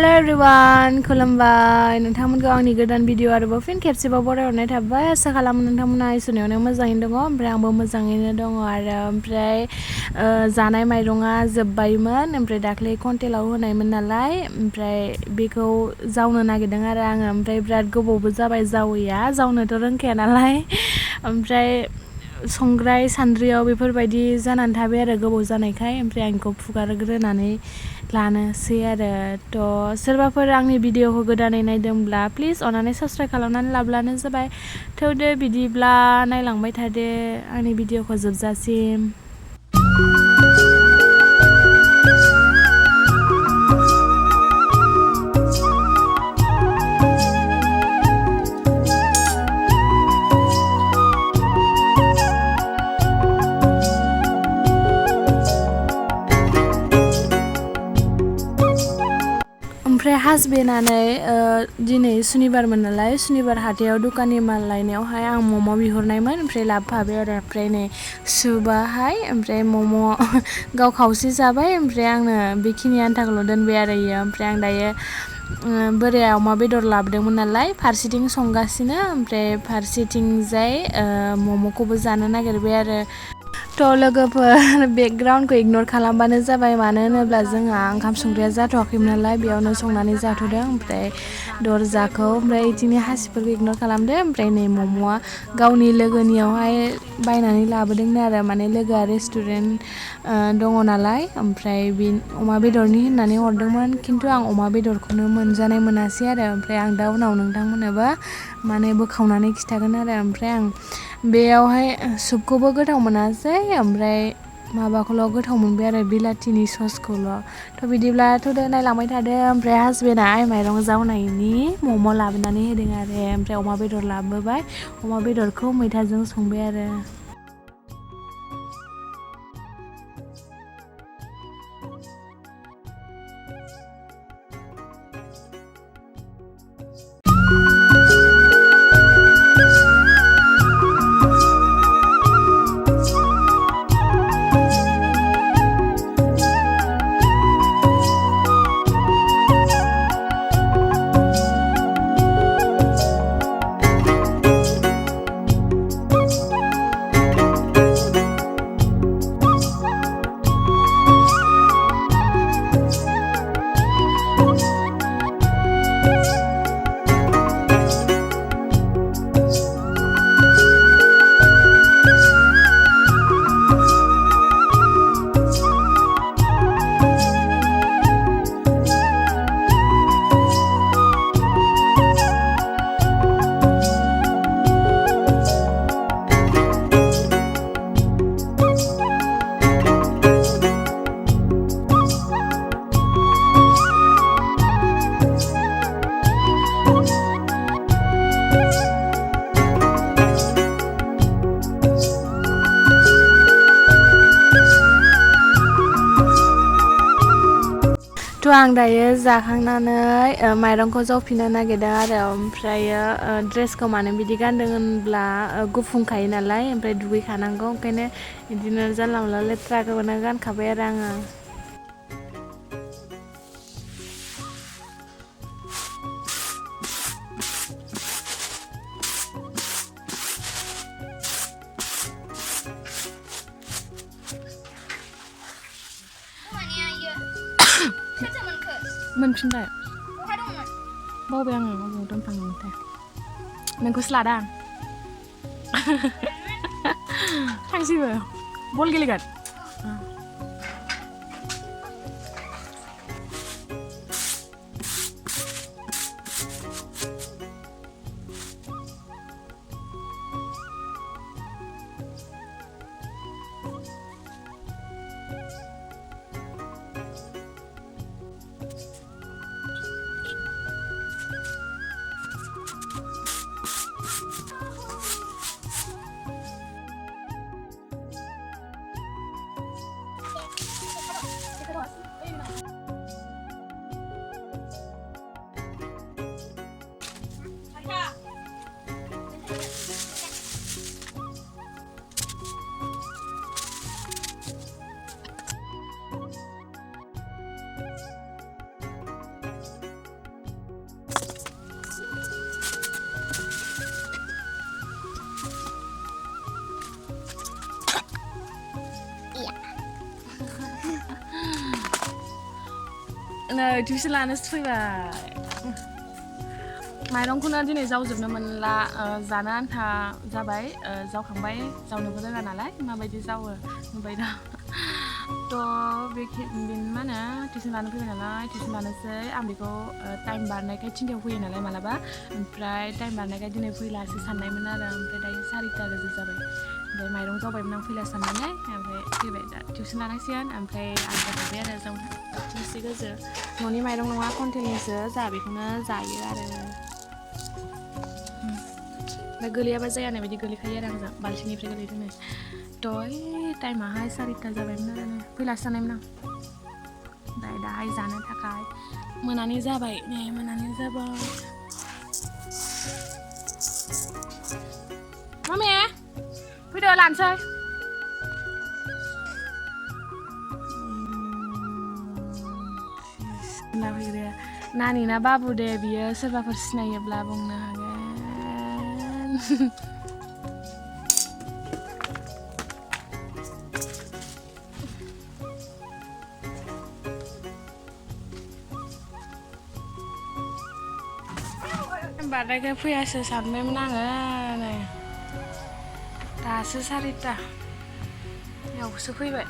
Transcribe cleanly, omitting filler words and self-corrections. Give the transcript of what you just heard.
Hello everyone, खुलुमबाय नोंथांमोनखौ आंनि गोदान भिडिअ आरोबाव फिन खेबसेबाव बरायहरनाय थाबाय आसा खालामो नोंथांमोना इसोरनियावनो मोजाङैनो दङ ओमफ्राय आंबो मोजाङैनो दङ आरो ओमफ्राय जानाय माइरङा जोबबायमोन ओमफ्राय दाख्लै कन्टेलाव होनायमोन नालाय ओमफ्राय बेखौ जावनो नागिरदों आरो आङो ओमफ्राय बिराद गोबावबो जाबाय जावैया जावनोथ' रोंखाया नालाय ओमफ्राय संग्राय सान्द्रियाव बेफोरबायदि जानानै थाबाय आरो गोबाव जानायखाय ओमफ्राय आं बेखौ फुगारग्रोनानै लानोसै आरो थ' सोरबाफोर आंनि भिडिअखौ गोदानै नायदोंब्ला प्लिज अननानै साबस्क्राइब खालामनानै लाब्लानो जाबाय थौदो बिदिब्ला नायलांबाय थादो आंनि भिडिअखौ जोबजासिम ओमफ्राय हासबेन्डआनै दिनै सुनिबारमोन नालाय सुनिबार हाथायाव दखाननि माल लायनायावहाय आं मम' बिहरनायमोन ओमफ्राय लाबोफाबाय आरो ओमफ्राय नै सुबाहाय ओमफ्राय मम' गाव खावसे जाबाय ओमफ्राय आंनो बेखिनि आन्थाखौल' दोनबाय आरो इयो ओमफ्राय आं दायो बोराया अमा बेदर लाबोदोंमोन नालाय फारसेथिं संगासिनो ओमफ्राय फारसेथिंजाय मम'खौबो जानो नागिरबाय आरो थ' लोगोफोर बेकग्राउन्डखौ इगनर खालामबानो जाबाय मानो होनोब्ला जोंहा ओंखाम संग्राया जाथ'वाखैमोन नालाय बेयावनो संनानै जाथ'दों ओमफ्राय दरजाखौ ओमफ्राय बिदिनो हासिबफोरखौ इगनर खालामदो ओमफ्राय नै मम'आ गावनि लोगोनियावहाय बायनानै लाबोदोंनो आरो माने लोगोआ रेस्टुरेन्ट दङ नालाय ओमफ्राय बे अमा बेदरनि होननानै हरदोंमोन खिन्थु आं अमा बेदरखौनो मोनजानाय मोनासै आरो ओमफ्राय आं दा उनाव नोंथांमोननोबो माने बोखावनानै खिन्थागोन आरो ओमफ्राय आं बेयावहाय सुपखौबो गोथाव मोनासै ओमफ्राय माबाखौल' गोथाव मोनबाय आरो बिलाथिनि ससखौल' थ' बिदिब्लाथ' नायलांबाय थादो ओमफ्राय हासबेन्डआ माइरं जावनायनि मम' लाबोनानै होदों आरो ओमफ्राय अमा बेदर लाबोबाय अमा बेदरखौ मैथाजों संबाय आरो थ' आं दायो जाखांनानै माइरंखौ जावफिननो नागिरदों आरो ओमफ्रायो ड्रेसखौ मानो बिदि गानदों होनब्ला गुफुंखायो नालाय ओमफ्राय दुगैखानांगौ ओंखायनो बिदिनो जानला मोनला लेथ्राखौनो गानखाबाय आरो आङो मोनफिनबाय बावबाय आङो बबाव दोनफ्लांदोंमोनथाय नोंखौसो लादों आं थांसैबो बल गेलेगोन नै टिउसन लानोसो फैबाय माइरंखौनो दिनै जावजोबनो मोनला जानो आन्था जाबाय जावखांबाय जावनोबो रोङा नालाय माबायदि जावो नुबाय दा थ' मा होनो टिउसन लानो फैबाय नालाय टिउसन लानोसै आं बेखौ टाइम बारनायखाय थिनथायाव फैयो नालाय मालाबा ओमफ्राय टाइम बारनायखाय दिनै फैलासो साननायमोन आरो ओमफ्राय दायो 4टा गोजो जाबाय ओमफ्राय माइरं जावबायमोन आं फैला साननानै ओमफ्राय फैबाय दा टिउसन लानांसिगोन ओमफ्राय आं जाबाय आरो जावनो एसे गोजो न'नि माइरं नङा कन्ट्रलनिसो जोंहा बेखौनो जायो आरो ओमफ्राय गोलैयाबा जाया होननाय बायदि गोलैखायो आरो आंजों बाल्थिंनिफ्राय गोलैदों नै थ' टाइमाहाय 4टा जाबायमोन आरो फैलासो साननायमोन आं ओमफ्राय दाहाय जानो थाखाय मोनानि जाबाय नै मोनानि जाबाय मामे फैदो लानोसै फैग्राया नानि ना बाबु दे बियो सोरबाफोर सिनायोब्ला बुंनो हागोन बारनायखाय फैयासो सानबायमोन आङो नै दासो 4टायावसो फैबाय